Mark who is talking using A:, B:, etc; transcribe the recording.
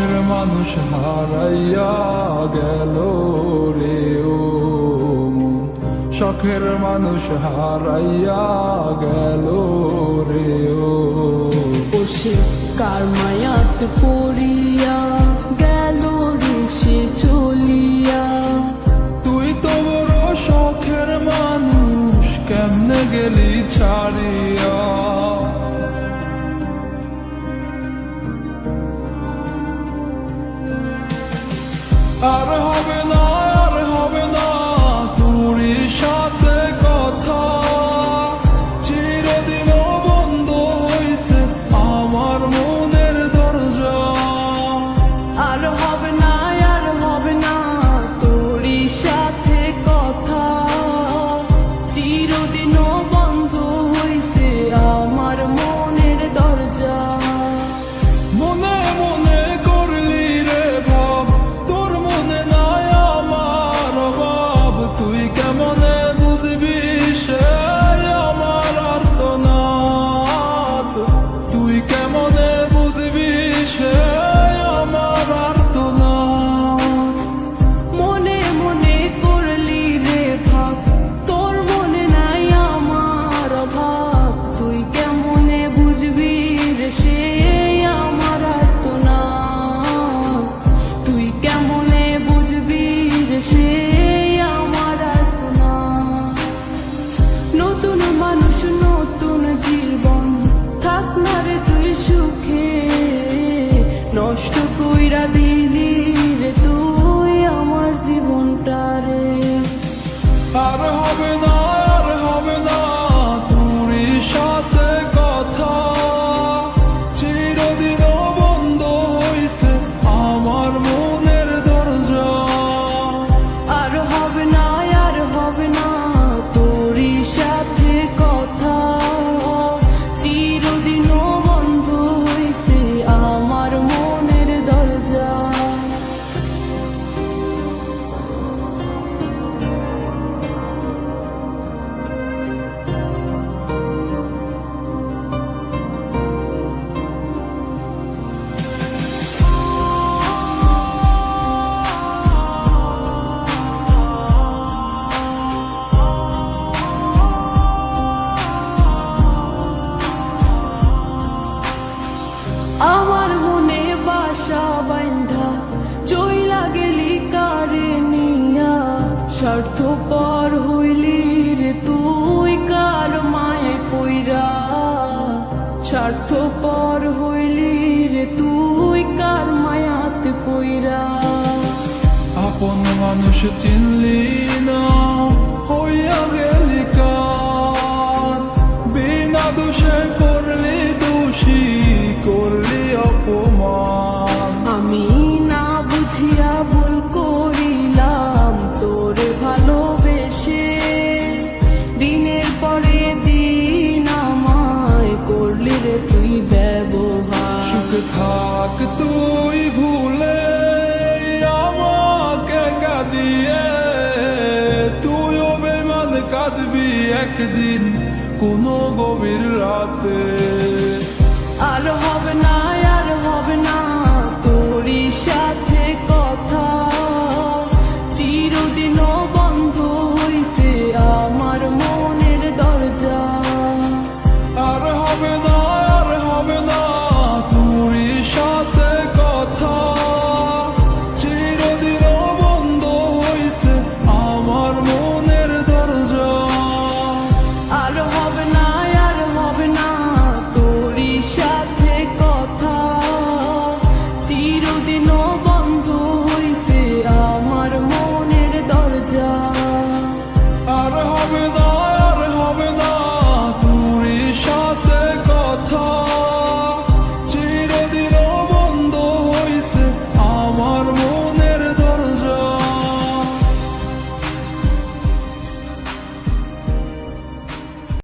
A: শখের মানুষ হারাইয়া গেল রে ও মন, শখের মানুষ হারাইয়া গেল রে ও।
B: সে কার মায়াত পড়িয়া গেল রে সে চলিয়া।
A: তুই তো বড় শখের মানুষ, কেমনে গেলি ছাড়িয়া। আর হবে না, আর হবে না তোর সাথে কথা, চিরদিন বন্ধ হইছে আমার মনের দরজা।
B: আর হবে না, আর হবে না তোর সাথে কথা, চিরদিনও বন্ধ হইছে আমার মনের দরজা।
A: মনে মনে করলি রে ভাব, তোর মনে নাই আমার অভাব। তুই কেমনে বুঝবি সে আমার আর্তনাদ, তুই কেমনে বুঝবি সে আমার আর্তনাদ।
B: মনে মনে করলি রে ভাব, তোর মনে নাই আমার অভাব। তুই কেমনে বুঝবি রে সে আমার আর্তনাদ, তুই কেমনে বুঝবি রে সে আমার আর্তনাদ। নতুন মানুষ নতুন জীবন, থাক না রে তুই সুখে, নষ্ট কইরা দিলি রে তুই আমার জীবনটা রে।
A: আর হবে না, আর হবে না তোর সাথে কথা, চিরদিন বন্ধ হইছে আমার মনের দরজা।
B: আর হবে না, আর হবে না তোর সাথে কথা, চিরদিনও বন্ধ হইছে আমার মনের দরজা। আমার মনে বাসা বাইন্ধা চইলা গেলি কারে নিয়া, স্বার্থপর হইলি রে তুই কার মায়ে পইরা। স্বার্থপর হইলি রে তুই কার মায়াতে পইরা।
A: আপন মানুষ চিনলি না, হইয়া গেলি কার, বিনা দোষে করলি দোষী, করলি অপমান।
B: আমি না বুঝিয়া ভুল করিলাম তোরে ভালোবেসে, দিনের পরে দিন আমায় করলি রে তুই ব্যবহার।
A: সুখে থাক তুই ভুলে আমাকে কাঁদিয়ে, তুইও বেমান কাঁদবি একদিন কোনো গভীর রাতে।